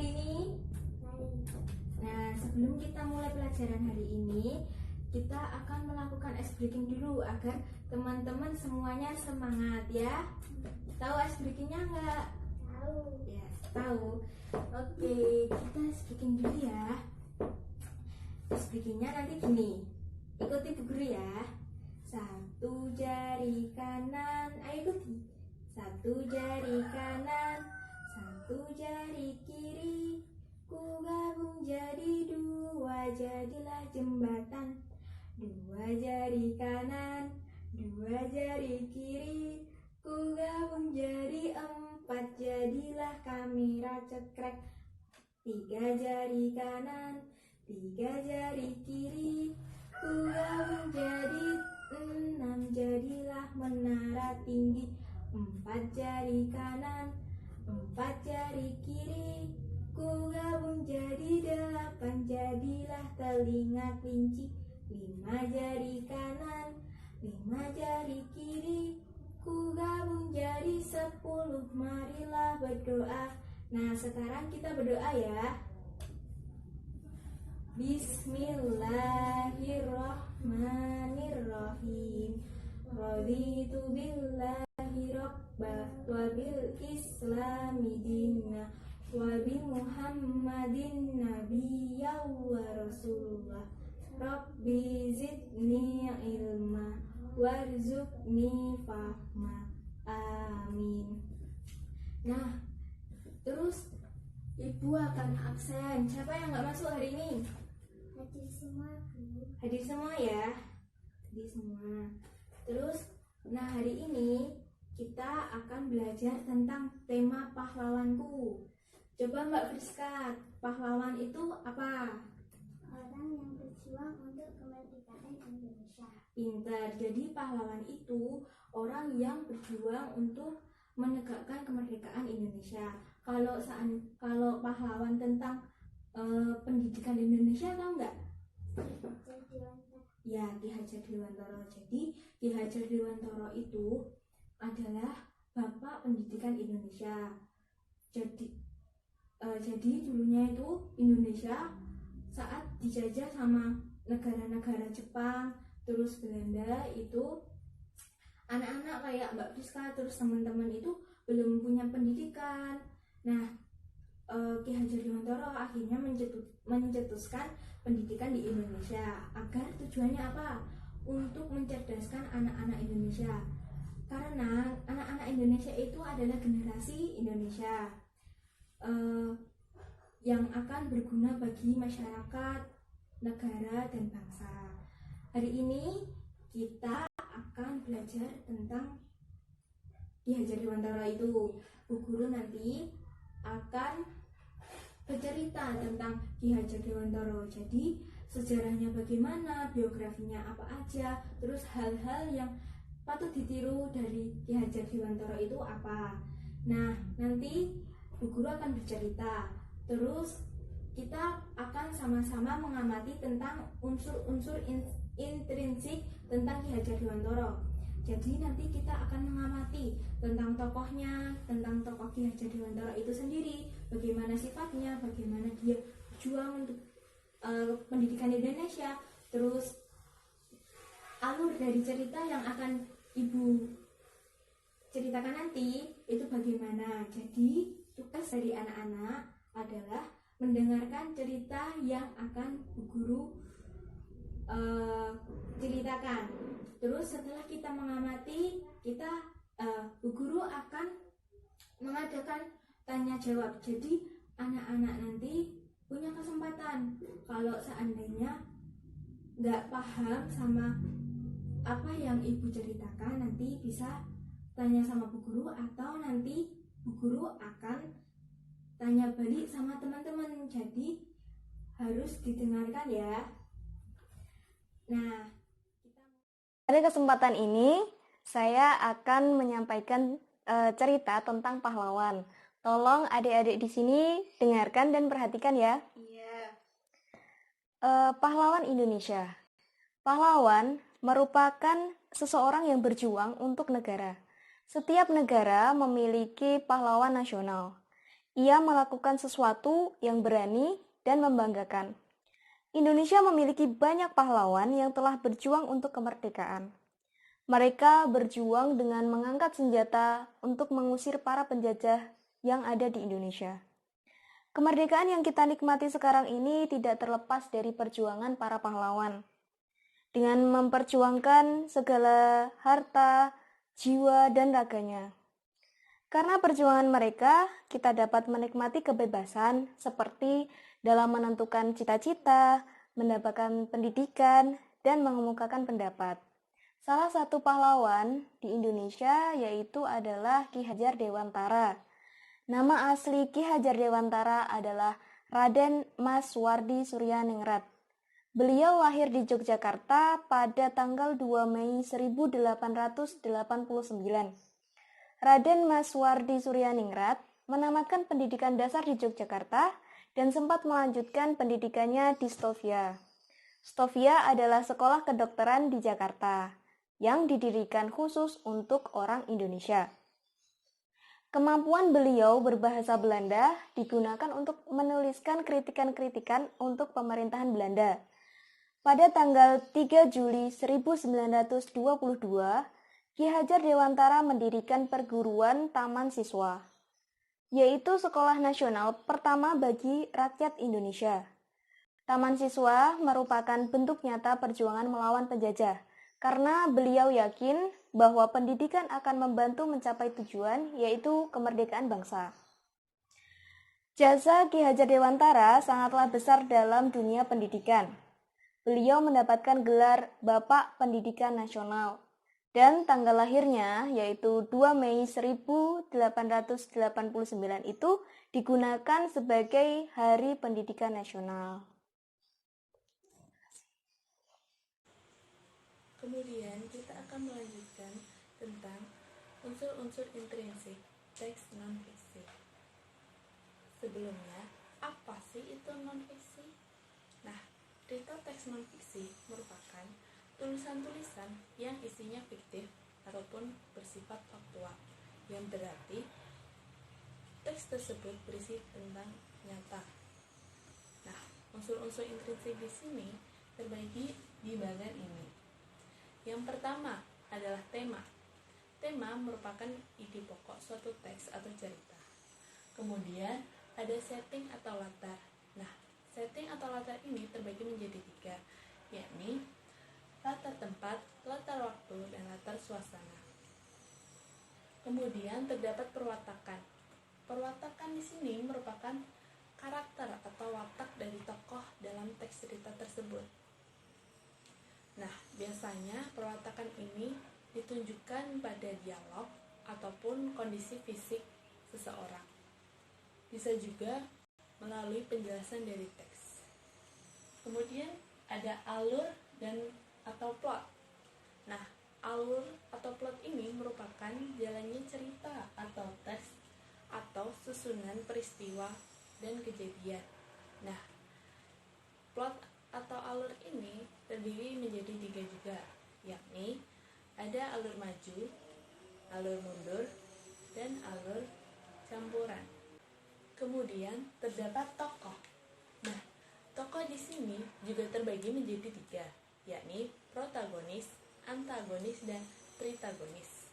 hari ini? Nah, sebelum kita mulai pelajaran hari ini, kita akan melakukan ice breaking dulu agar teman-teman semuanya semangat ya. Tahu ice breakingnya nggak? Tahu. Ya, tahu. Oke, kita ice breaking dulu ya. Ice breakingnya nanti gini. Ikuti Bu Guru ya. Satu jari kanan, ayo ikuti. Satu jari kanan, satu jari kiri. Ku gabung jadi dua, jadilah jembatan. Dua jari kanan, dua jari kiri. Ku gabung jadi empat, jadilah kamera cekrek. Tiga jari kanan, tiga jari kiri. Ku gabung jadi enam, jadilah menara tinggi. Empat jari kanan, empat jari kiri. Ku gabung jadi delapan, jadilah telinga kelinci. Lima jari kanan, lima jari kiri. Ku gabung jadi 10, marilah berdoa. Nah, sekarang kita berdoa ya. Bismillahirrahmanirrahim. Raditu billahi rabba wa bil islami dinna wa bi Muhammadin nabiyya wa rasulullah. Rabbi zidni ilma warzuqni fahma. Amin. Nah, terus Ibu akan absen. Siapa yang nggak masuk hari ini? Hadir semua, Bu. Hadir semua ya. Hadir semua. Terus, nah hari ini kita akan belajar tentang tema pahlawanku. Coba Mbak Friska, pahlawan itu apa? Orang yang berjuang untuk kemerdekaan Indonesia. Pintar. Jadi pahlawan itu orang yang berjuang untuk menegakkan kemerdekaan Indonesia. Kalau pahlawan tentang pendidikan Indonesia tahu nggak? Ya, Ki Hajar Dewantara. Jadi Ki Hajar Dewantara itu adalah Bapak Pendidikan Indonesia. Jadi dulunya itu Indonesia saat dijajah sama negara-negara Jepang, terus Belanda itu anak-anak kayak Mbak Friska terus teman-teman itu belum punya pendidikan. Nah, Ki Hajar Dewantara akhirnya mencetuskan pendidikan di Indonesia agar tujuannya apa? Untuk mencerdaskan anak-anak Indonesia. Karena anak-anak Indonesia itu adalah generasi Indonesia yang akan berguna bagi masyarakat, negara, dan bangsa. Hari ini kita akan belajar tentang Ki Hajar Dewantara itu. Bu Guru nanti akan bercerita tentang Ki Hajar Dewantara. Jadi sejarahnya bagaimana, biografinya apa aja, terus hal-hal yang patut ditiru dari Ki Hajar Dewantara itu apa. Nah, nanti Bu Guru akan bercerita. Terus kita akan sama-sama mengamati tentang unsur-unsur intrinsik tentang Ki Hajar Dewantara. Jadi nanti kita akan mengamati tentang tokohnya, tentang tokoh Ki Hajar Dewantara itu sendiri, bagaimana sifatnya, bagaimana dia berjuang untuk pendidikan Indonesia, terus alur dari cerita yang akan Ibu ceritakan nanti itu bagaimana. Jadi tugas dari anak-anak adalah mendengarkan cerita yang akan Bu Guru ceritakan. Terus setelah kita mengamati, Bu Guru akan mengadakan tanya jawab. Jadi anak-anak nanti punya kesempatan kalau seandainya nggak paham sama apa yang Ibu ceritakan, nanti bisa tanya sama Bu Guru, atau nanti Bu Guru akan tanya balik sama teman-teman. Jadi harus didengarkan ya. Nah, pada kesempatan ini saya akan menyampaikan cerita tentang pahlawan. Tolong adik-adik di sini dengarkan dan perhatikan ya. iya. Pahlawan Indonesia. Pahlawan merupakan seseorang yang berjuang untuk negara. Setiap negara memiliki pahlawan nasional. Ia melakukan sesuatu yang berani dan membanggakan. Indonesia memiliki banyak pahlawan yang telah berjuang untuk kemerdekaan. Mereka berjuang dengan mengangkat senjata untuk mengusir para penjajah yang ada di Indonesia. Kemerdekaan yang kita nikmati sekarang ini tidak terlepas dari perjuangan para pahlawan. Dengan memperjuangkan segala harta, jiwa, dan raganya. Karena perjuangan mereka, kita dapat menikmati kebebasan seperti dalam menentukan cita-cita, mendapatkan pendidikan, dan mengemukakan pendapat. Salah satu pahlawan di Indonesia yaitu adalah Ki Hajar Dewantara. Nama asli Ki Hajar Dewantara adalah Raden Mas Wardi Suryaningrat. Beliau lahir di Yogyakarta pada tanggal 2 Mei 1889. Raden Mas Wardi Suryaningrat menamatkan pendidikan dasar di Yogyakarta dan sempat melanjutkan pendidikannya di Stovia. Stovia adalah sekolah kedokteran di Jakarta yang didirikan khusus untuk orang Indonesia. Kemampuan beliau berbahasa Belanda digunakan untuk menuliskan kritikan-kritikan untuk pemerintahan Belanda. Pada tanggal 3 Juli 1922, Ki Hajar Dewantara mendirikan perguruan Taman Siswa, yaitu sekolah nasional pertama bagi rakyat Indonesia. Taman Siswa merupakan bentuk nyata perjuangan melawan penjajah, karena beliau yakin bahwa pendidikan akan membantu mencapai tujuan, yaitu kemerdekaan bangsa. Jasa Ki Hajar Dewantara sangatlah besar dalam dunia pendidikan. Beliau mendapatkan gelar Bapak Pendidikan Nasional, dan tanggal lahirnya, yaitu 2 Mei 1889 itu digunakan sebagai Hari Pendidikan Nasional. Kemudian kita akan melanjutkan tentang unsur-unsur intrinsik teks non-fiksi. Sebelumnya, apa sih itu non-fiksi? Nah, cerita teks non-fiksi merupakan tulisan-tulisan yang isinya fiktif ataupun bersifat faktual, yang berarti teks tersebut berisi tentang nyata. Nah, unsur-unsur intrinsik di sini terbagi di bagian ini. Yang pertama adalah tema. Tema merupakan ide pokok suatu teks atau cerita. Kemudian ada setting atau latar. Nah, setting atau latar ini terbagi menjadi 3, yakni latar tempat, latar waktu, dan latar suasana. Kemudian terdapat perwatakan. Perwatakan di sini merupakan karakter atau watak dari tokoh dalam teks cerita tersebut. Nah, biasanya perwatakan ini ditunjukkan pada dialog ataupun kondisi fisik seseorang. Bisa juga melalui penjelasan dari teks. Kemudian ada alur dan atau plot. Nah, alur atau plot ini merupakan jalannya cerita atau teks atau susunan peristiwa dan kejadian. Nah, plot atau alur ini terdiri menjadi 3 juga, yakni ada alur maju, alur mundur, dan alur campuran. Kemudian terdapat tokoh. Nah, tokoh di sini juga terbagi menjadi 3, yakni protagonis, antagonis, dan tritagonis.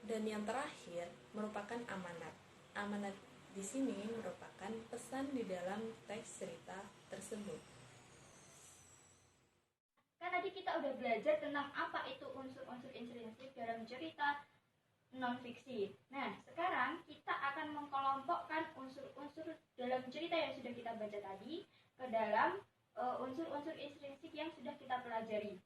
Dan yang terakhir merupakan amanat. Amanat di sini merupakan pesan di dalam teks cerita tersebut. Kan tadi kita udah belajar tentang apa itu unsur-unsur intrinsik dalam cerita non-fiksi. Nah, sekarang kita akan mengkelompokkan unsur-unsur dalam cerita yang sudah kita baca tadi ke dalam unsur-unsur intrinsik yang sudah kita pelajari.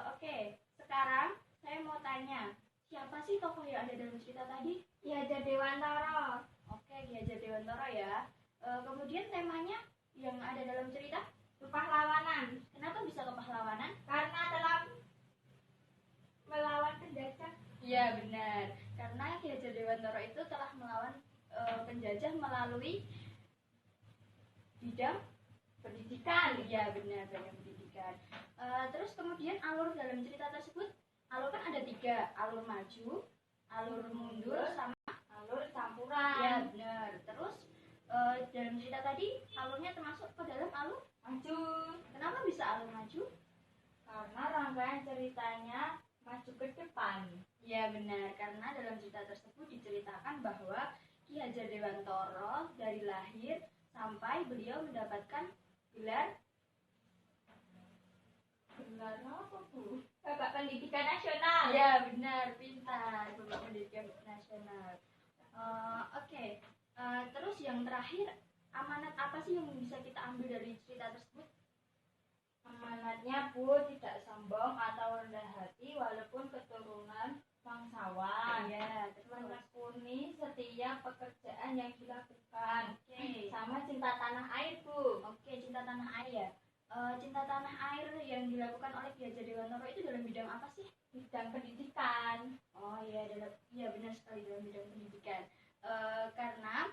Oke, sekarang saya mau tanya, siapa sih tokoh yang ada dalam cerita tadi? Ki Hajar Dewantara. Oke, Ki Hajar Dewantara ya. Kemudian temanya yang ada dalam cerita? Kepahlawanan. Kenapa bisa kepahlawanan? Karena telah melawan penjajah. Iya benar, karena Ki Hajar Dewantara itu telah melawan penjajah melalui bidang pendidikan. Iya benar, bidang pendidikan. Terus kemudian alur dalam cerita tersebut, alur kan ada 3, alur maju, alur mundur, sama Alur campuran. ya cerita tadi alurnya termasuk ke dalam alur maju. Kenapa bisa alur maju? Karena rangkaian ceritanya maju ke depan. Ya benar, karena dalam cerita tersebut diceritakan bahwa Ki Hajar Dewantara dari lahir sampai beliau mendapatkan gelar Apa, Bu? Bapak Pendidikan Nasional. ya benar, pintar, Bapak Pendidikan Nasional. Oke. Terus yang terakhir, amanat apa sih yang bisa kita ambil dari cerita tersebut? Amanatnya, Bu, tidak sombong atau rendah hati walaupun keturunan bangsawan. Ya, terus Menekuni setiap pekerjaan yang dilakukan. Oke. Sama cinta tanah air, Bu. Oke, cinta tanah air ya. Cinta tanah air yang dilakukan oleh Ki Hajar Dewantara itu dalam bidang apa sih? Bidang pendidikan. Oh iya, ya benar sekali dalam bidang pendidikan. Karena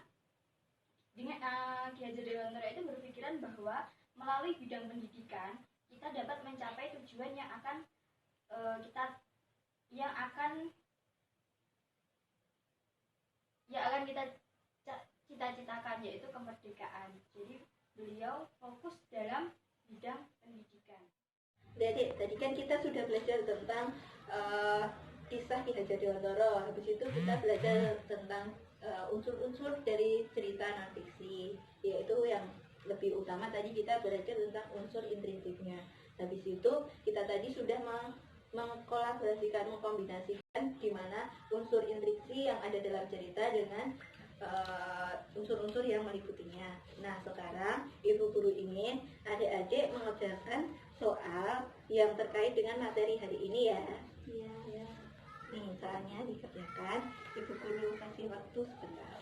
dengan Ki Hajar Dewantara itu berpikiran bahwa melalui bidang pendidikan kita dapat mencapai tujuan yang akan kita cita-citakan, yaitu kemerdekaan. Jadi beliau fokus dalam bidang pendidikan. Jadi tadi kan kita sudah belajar tentang kisah Ki Hajar Dewantara. Habis itu kita belajar tentang unsur-unsur dari cerita non-fiksi, yaitu yang lebih utama tadi kita belajar tentang unsur intrinsiknya. Habis itu kita tadi sudah mengkolaborasikan, mengkombinasikan di mana unsur intriksi yang ada dalam cerita dengan unsur-unsur yang meliputinya. Nah, sekarang Ibu Guru ingin adik-adik mengerjakan soal yang terkait dengan materi hari ini ya. Iya. Ya. Nih, soalnya dikerjakan. Ibu Guru kasih waktu sebentar.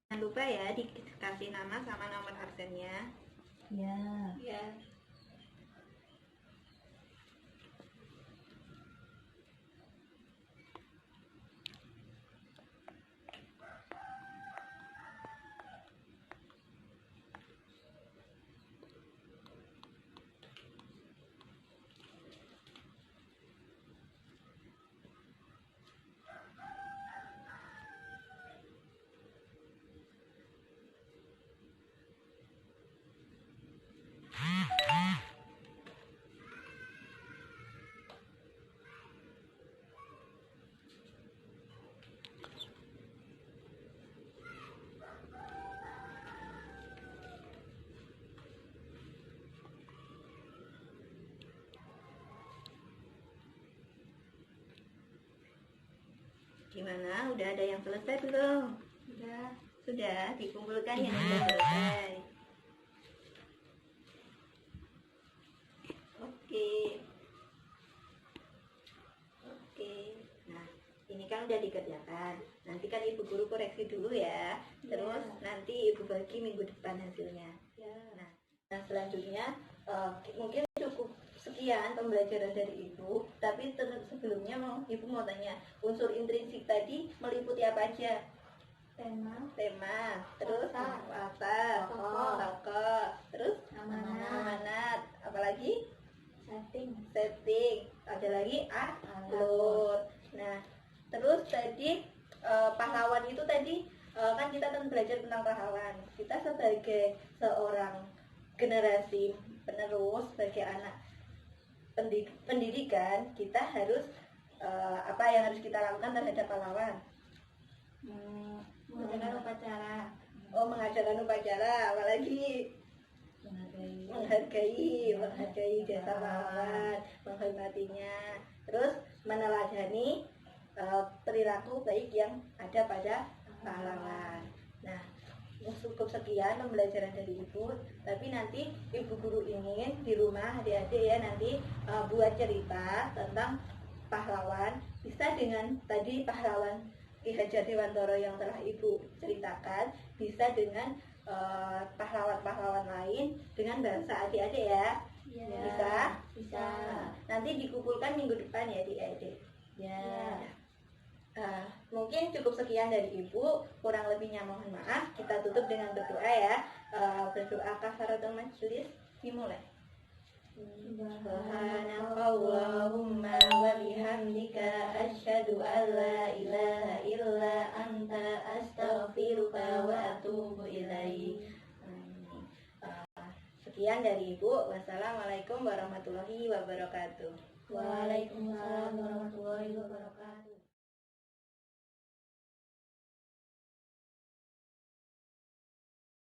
Jangan lupa ya dikasih nama sama nomor absennya. Ya. Ya. Gimana? Udah ada yang selesai belum? Sudah dikumpulkan yang sudah selesai. Oke. Nah, ini kan udah dikerjakan. Nanti kan Ibu Guru koreksi dulu ya. Terus nanti Ibu bagi minggu depan hasilnya. Nah, selanjutnya mungkin cukup sekian pembelajaran dari Ibu, tapi sebelumnya Ibu mau tanya, unsur intrinsik tadi meliputi apa aja? Tema, terus apa? Tokoh, terus amanat, apalagi? Setting, ada lagi alur. Nah, terus tadi pahlawan itu tadi kan kita kan belajar tentang pahlawan. Kita sebagai seorang generasi penerus, sebagai anak pendidikan, kita harus apa yang harus kita lakukan terhadap pahlawan? Mengajarkan upacara, apalagi menghargai jasa pahlawan, menghormatinya, terus meneladani perilaku baik yang ada pada pahlawan. Nah, cukup sekian pembelajaran dari Ibu, tapi nanti Ibu Guru ingin di rumah adik-adik ya nanti buat cerita tentang pahlawan, bisa dengan tadi pahlawan Ki Hajar Dewantara yang telah Ibu ceritakan, bisa dengan pahlawan-pahlawan lain dengan bahasa adik-adik ya. Bisa. Nanti dikumpulkan minggu depan ya adik-adik. Mungkin cukup sekian dari Ibu, kurang lebihnya mohon maaf. Kita tutup dengan berdoa ya. Berdoa kafaratul majelis, dimulai. Subhanakallahumma wa bihamdika asyhadu an la ilaha illa anta astaghfiruka Sekian dari Ibu. Wassalamualaikum warahmatullahi wabarakatuh. Waalaikumsalam warahmatullahi wabarakatuh.